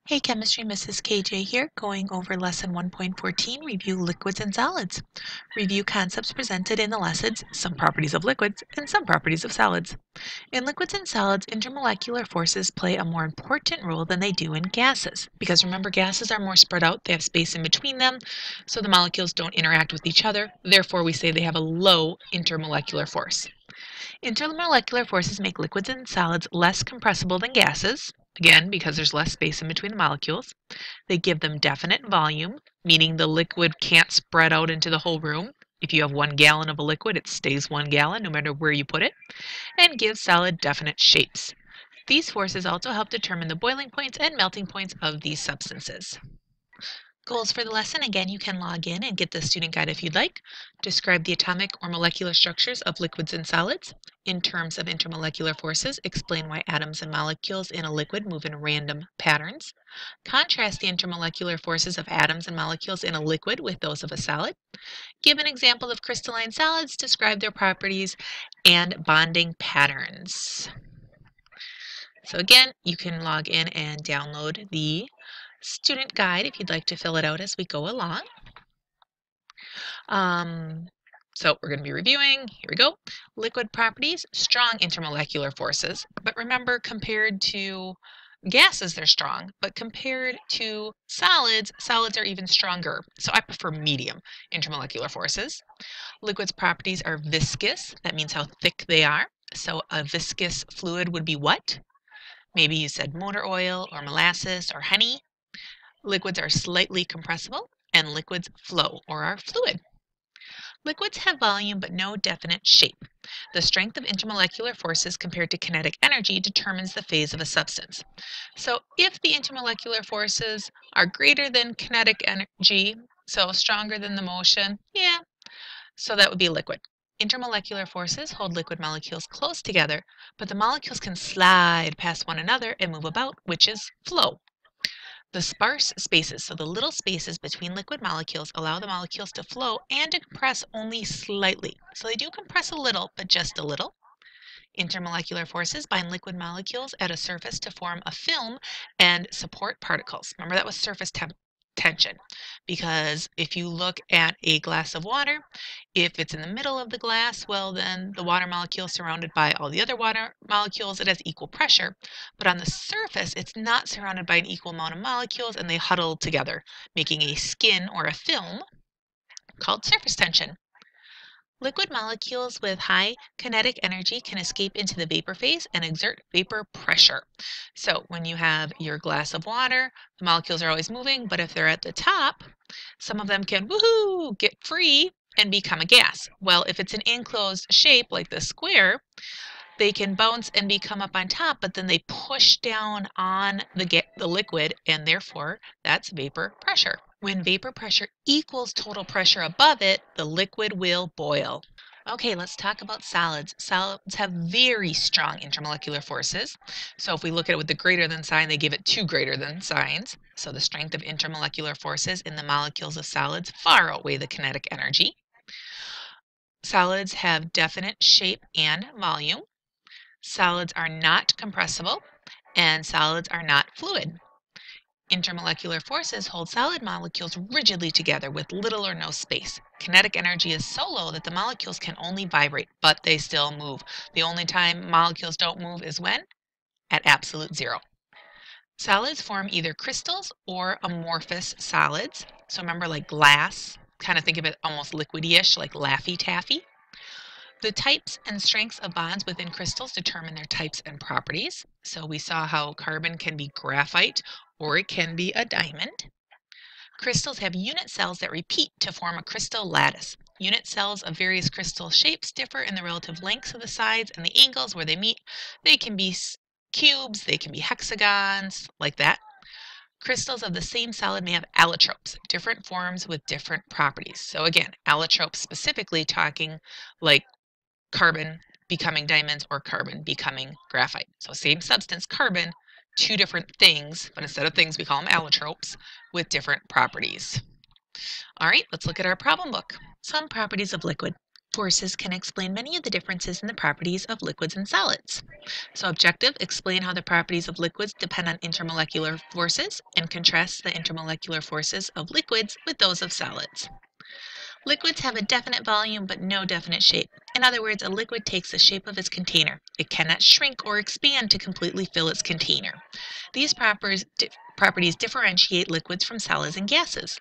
Hey Chemistry, Mrs. KJ here, going over Lesson 1.14, Review Liquids and Solids. Review concepts presented in the lessons, some properties of liquids, and some properties of solids. In liquids and solids, intermolecular forces play a more important role than they do in gases. Because remember, gases are more spread out, they have space in between them, so the molecules don't interact with each other. Therefore, we say they have a low intermolecular force. Intermolecular forces make liquids and solids less compressible than gases, again, because there's less space in between the molecules. They give them definite volume, meaning the liquid can't spread out into the whole room. If you have 1 gallon of a liquid, it stays 1 gallon no matter where you put it, and give solid definite shapes. These forces also help determine the boiling points and melting points of these substances. Goals for the lesson, again, you can log in and get the student guide if you'd like. Describe the atomic or molecular structures of liquids and solids. In terms of intermolecular forces, explain why atoms and molecules in a liquid move in random patterns. Contrast the intermolecular forces of atoms and molecules in a liquid with those of a solid. Give an example of crystalline solids, describe their properties and bonding patterns. So again, you can log in and download the student guide if you'd like to fill it out as we go along. So we're going to be reviewing, here we go, liquid properties, strong intermolecular forces. But remember, compared to gases, they're strong, but compared to solids, solids are even stronger. So I prefer medium intermolecular forces. Liquids properties are viscous, that means how thick they are. So a viscous fluid would be what? Maybe you said motor oil or molasses or honey. Liquids are slightly compressible, and liquids flow or are fluid. Liquids have volume but no definite shape. The strength of intermolecular forces compared to kinetic energy determines the phase of a substance. So if the intermolecular forces are greater than kinetic energy, so stronger than the motion, so that would be liquid. Intermolecular forces hold liquid molecules close together, but the molecules can slide past one another and move about, which is flow. The sparse spaces, so the little spaces between liquid molecules, allow the molecules to flow and to compress only slightly. So they do compress a little, but just a little. Intermolecular forces bind liquid molecules at a surface to form a film and support particles. Remember, that was surface tension, because if you look at a glass of water, if it's in the middle of the glass, well, then the water molecule surrounded by all the other water molecules, it has equal pressure. But on the surface, it's not surrounded by an equal amount of molecules, and they huddle together, making a skin or a film called surface tension. Liquid molecules with high kinetic energy can escape into the vapor phase and exert vapor pressure. So when you have your glass of water, the molecules are always moving, but if they're at the top, some of them can, woohoo, get free and become a gas. Well, if it's an enclosed shape like the square, they can bounce and become up on top, but then they push down on the liquid, and therefore that's vapor pressure. When vapor pressure equals total pressure above it, the liquid will boil. Okay, let's talk about solids. Solids have very strong intermolecular forces. So if we look at it with the greater than sign, they give it 2 greater than signs. So the strength of intermolecular forces in the molecules of solids far outweigh the kinetic energy. Solids have definite shape and volume. Solids are not compressible, and solids are not fluid. Intermolecular forces hold solid molecules rigidly together with little or no space. Kinetic energy is so low that the molecules can only vibrate, but they still move. The only time molecules don't move is when? At absolute zero. Solids form either crystals or amorphous solids. So remember, like glass, kind of think of it almost liquidy-ish, like Laffy Taffy. The types and strengths of bonds within crystals determine their types and properties. So we saw how carbon can be graphite or it can be a diamond. Crystals have unit cells that repeat to form a crystal lattice. Unit cells of various crystal shapes differ in the relative lengths of the sides and the angles where they meet. They can be cubes, they can be hexagons, like that. Crystals of the same solid may have allotropes, different forms with different properties. So again, allotropes specifically talking like carbon becoming diamonds or carbon becoming graphite. So same substance, carbon, 2 different things, but instead of things, we call them allotropes with different properties. All right, let's look at our problem book. Some properties of liquid. Forces can explain many of the differences in the properties of liquids and solids. So objective, explain how the properties of liquids depend on intermolecular forces, and contrast the intermolecular forces of liquids with those of solids. Liquids have a definite volume but no definite shape. In other words, a liquid takes the shape of its container. It cannot shrink or expand to completely fill its container. These properties differentiate liquids from solids and gases.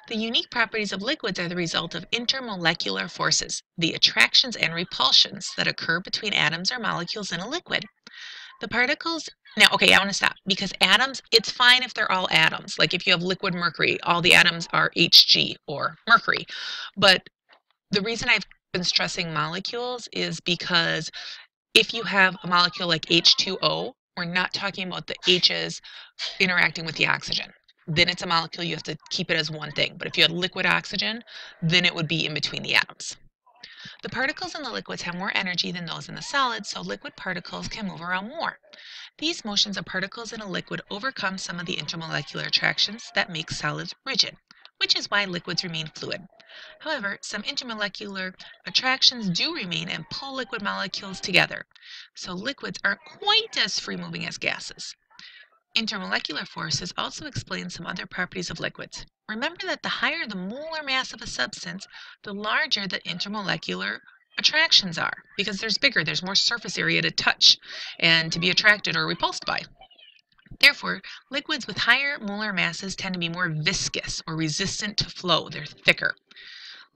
The unique properties of liquids are the result of intermolecular forces, the attractions and repulsions that occur between atoms or molecules in a liquid. The particles Now, okay, I want to stop because atoms, it's fine if they're all atoms. Like if you have liquid mercury, all the atoms are Hg or mercury. But the reason I've been stressing molecules is because if you have a molecule like H2O, we're not talking about the H's interacting with the oxygen. Then it's a molecule, you have to keep it as one thing. But if you had liquid oxygen, then it would be in between the atoms. The particles in the liquids have more energy than those in the solids, so liquid particles can move around more. These motions of particles in a liquid overcome some of the intermolecular attractions that make solids rigid, which is why liquids remain fluid. However, some intermolecular attractions do remain and pull liquid molecules together, so liquids aren't quite as free-moving as gases. Intermolecular forces also explain some other properties of liquids. Remember that the higher the molar mass of a substance, the larger the intermolecular attractions are, because there's more surface area to touch and to be attracted or repulsed by. Therefore, liquids with higher molar masses tend to be more viscous or resistant to flow. They're thicker.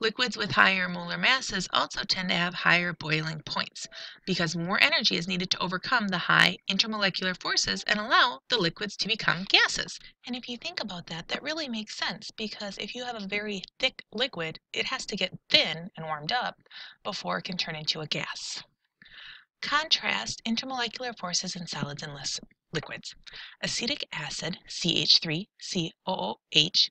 Liquids with higher molar masses also tend to have higher boiling points because more energy is needed to overcome the high intermolecular forces and allow the liquids to become gases. And if you think about that, that really makes sense because if you have a very thick liquid, it has to get thin and warmed up before it can turn into a gas. Contrast intermolecular forces in solids and liquids. Acetic acid, CH3COOH,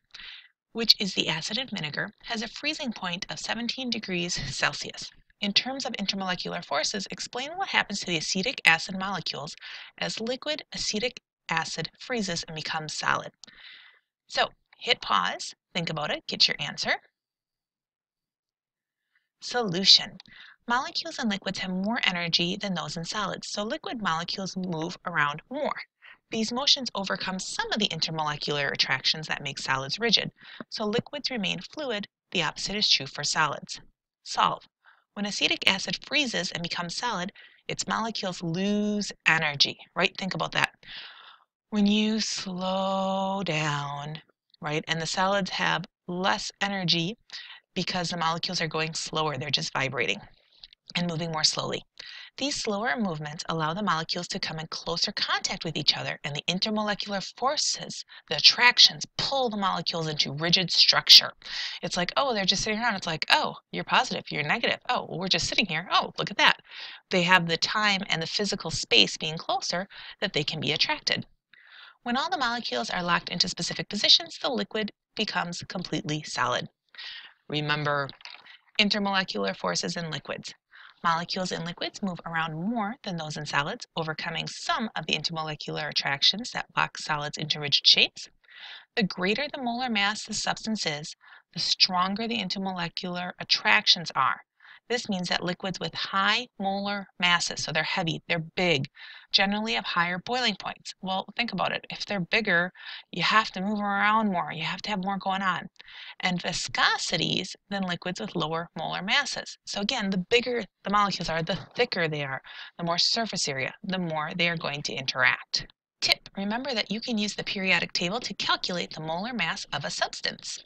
which is the acid in vinegar, has a freezing point of 17 degrees Celsius. In terms of intermolecular forces, explain what happens to the acetic acid molecules as liquid acetic acid freezes and becomes solid. So, hit pause, think about it, get your answer. Solution. Molecules in liquids have more energy than those in solids, so liquid molecules move around more. These motions overcome some of the intermolecular attractions that make solids rigid, so liquids remain fluid. The opposite is true for solids. Solve. When acetic acid freezes and becomes solid, its molecules lose energy, right? Think about that. When you slow down, right, and the solids have less energy because the molecules are going slower, they're just vibrating and moving more slowly. These slower movements allow the molecules to come in closer contact with each other, and the intermolecular forces, the attractions, pull the molecules into rigid structure. It's like, oh, they're just sitting around. It's like, oh, you're positive, you're negative. Oh, well, we're just sitting here. Oh, look at that. They have the time and the physical space being closer that they can be attracted. When all the molecules are locked into specific positions, the liquid becomes completely solid. Remember, intermolecular forces in liquids. Molecules in liquids move around more than those in solids, overcoming some of the intermolecular attractions that lock solids into rigid shapes. The greater the molar mass the substance is, the stronger the intermolecular attractions are. This means that liquids with high molar masses, so they're heavy, they're big, generally have higher boiling points. Well, think about it. If they're bigger, you have to move around more. You have to have more going on. And viscosities than liquids with lower molar masses. So again, the bigger the molecules are, the thicker they are, the more surface area, the more they are going to interact. Tip, remember that you can use the periodic table to calculate the molar mass of a substance.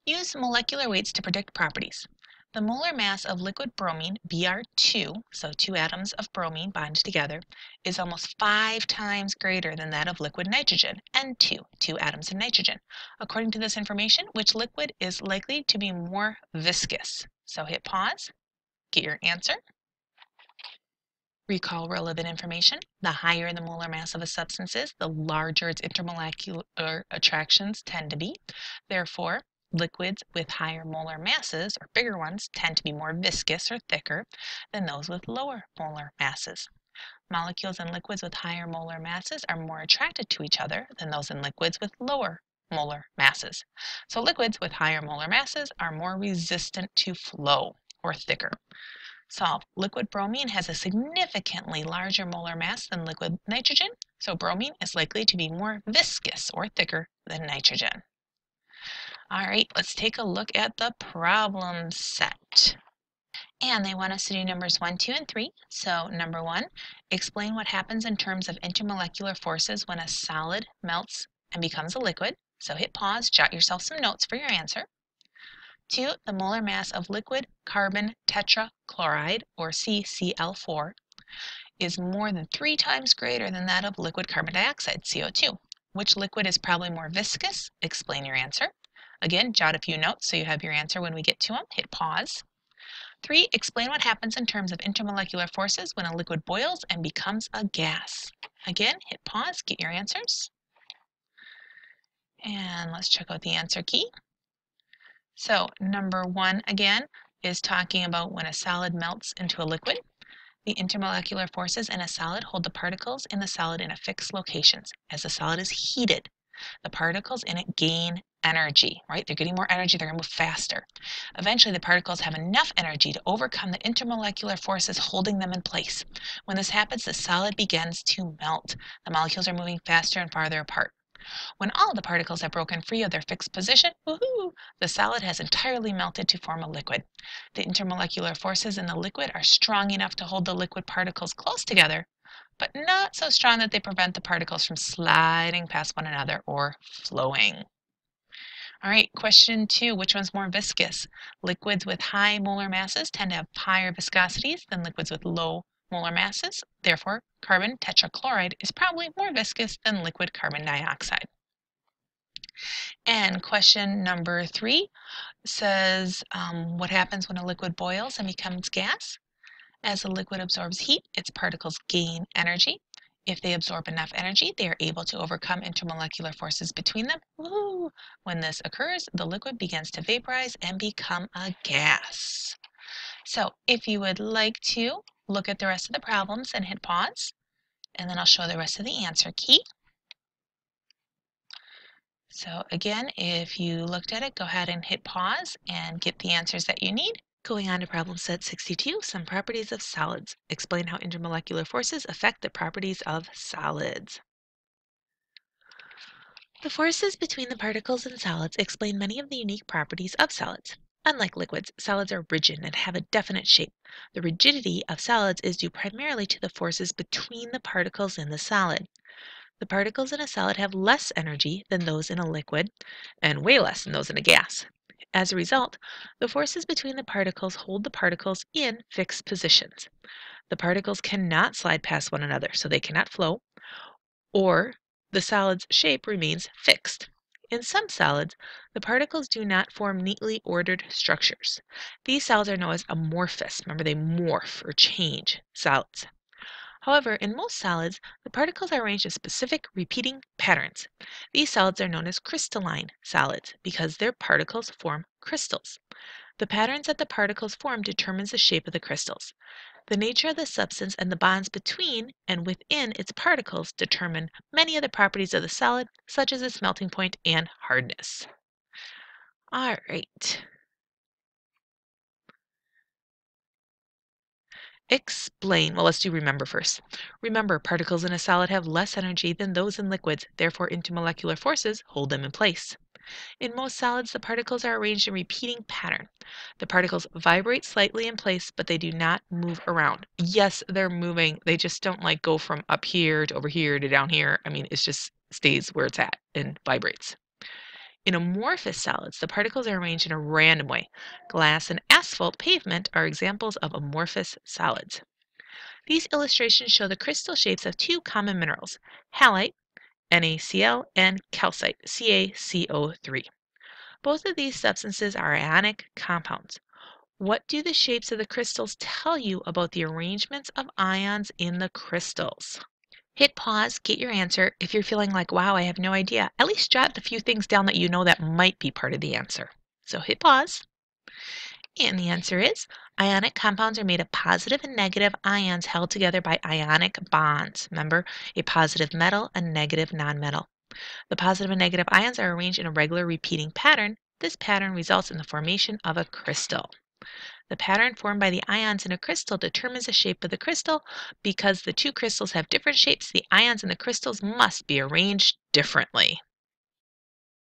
Use molecular weights to predict properties. The molar mass of liquid bromine, Br2, so 2 atoms of bromine bonded together, is almost 5 times greater than that of liquid nitrogen, N2, 2 atoms of nitrogen. According to this information, which liquid is likely to be more viscous? So hit pause, get your answer. Recall relevant information. The higher the molar mass of a substance is, the larger its intermolecular attractions tend to be. Therefore, liquids with higher molar masses, or bigger ones, tend to be more viscous or thicker than those with lower molar masses. Molecules in liquids with higher molar masses are more attracted to each other than those in liquids with lower molar masses. So liquids with higher molar masses are more resistant to flow. or thicker. Solve. Liquid bromine has a significantly larger molar mass than liquid nitrogen, so bromine is likely to be more viscous or thicker than nitrogen. All right, let's take a look at the problem set. And they want us to do numbers 1, 2, and 3. So number 1, explain what happens in terms of intermolecular forces when a solid melts and becomes a liquid. So hit pause, jot yourself some notes for your answer. 2, the molar mass of liquid carbon tetrachloride, or CCl4, is more than 3 times greater than that of liquid carbon dioxide, CO2. Which liquid is probably more viscous? Explain your answer. Again, jot a few notes so you have your answer when we get to them. Hit pause. 3, explain what happens in terms of intermolecular forces when a liquid boils and becomes a gas. Again, hit pause, get your answers. And let's check out the answer key. So number 1, again, is talking about when a solid melts into a liquid. The intermolecular forces in a solid hold the particles in the solid in fixed locations. As the solid is heated, the particles in it gain energy, right? They're getting more energy, they're going to move faster. Eventually, the particles have enough energy to overcome the intermolecular forces holding them in place. When this happens, the solid begins to melt. The molecules are moving faster and farther apart. When all the particles have broken free of their fixed position, woohoo, the solid has entirely melted to form a liquid. The intermolecular forces in the liquid are strong enough to hold the liquid particles close together, but not so strong that they prevent the particles from sliding past one another or flowing. All right, question 2, which one's more viscous? Liquids with high molar masses tend to have higher viscosities than liquids with low molar masses. Therefore, carbon tetrachloride is probably more viscous than liquid carbon dioxide. And question number 3 says, what happens when a liquid boils and becomes gas? As a liquid absorbs heat, its particles gain energy. If they absorb enough energy, they are able to overcome intermolecular forces between them. Woo! When this occurs, the liquid begins to vaporize and become a gas. So if you would like to look at the rest of the problems and hit pause, and then I'll show the rest of the answer key. So again, if you looked at it, go ahead and hit pause and get the answers that you need. Going on to problem set 62, some properties of solids. Explain how intermolecular forces affect the properties of solids. The forces between the particles in solids explain many of the unique properties of solids. Unlike liquids, solids are rigid and have a definite shape. The rigidity of solids is due primarily to the forces between the particles in the solid. The particles in a solid have less energy than those in a liquid, and way less than those in a gas. As a result, the forces between the particles hold the particles in fixed positions. The particles cannot slide past one another, so they cannot flow, or the solid's shape remains fixed. In some solids, the particles do not form neatly ordered structures. These solids are known as amorphous. Remember, they morph or change solids. However, in most solids, the particles are arranged in specific repeating patterns. These solids are known as crystalline solids because their particles form crystals. The patterns that the particles form determines the shape of the crystals. The nature of the substance and the bonds between and within its particles determine many of the properties of the solid, such as its melting point and hardness. All right. Explain. Well, let's do remember first. Remember, particles in a solid have less energy than those in liquids, therefore intermolecular forces hold them in place. In most solids, the particles are arranged in repeating pattern. The particles vibrate slightly in place, but they do not move around. Yes, they're moving. They just don't like go from up here to over here to down here. I mean, it just stays where it's at and vibrates. In amorphous solids, the particles are arranged in a random way. Glass and asphalt pavement are examples of amorphous solids. These illustrations show the crystal shapes of two common minerals, halite, NaCl, and calcite, CaCO3. Both of these substances are ionic compounds. What do the shapes of the crystals tell you about the arrangements of ions in the crystals? Hit pause, get your answer. If you're feeling like, wow, I have no idea, at least jot a few things down that you know that might be part of the answer. So hit pause. And the answer is, ionic compounds are made of positive and negative ions held together by ionic bonds. Remember, a positive metal, a negative nonmetal. The positive and negative ions are arranged in a regular repeating pattern. This pattern results in the formation of a crystal. The pattern formed by the ions in a crystal determines the shape of the crystal. Because the two crystals have different shapes, the ions in the crystals must be arranged differently.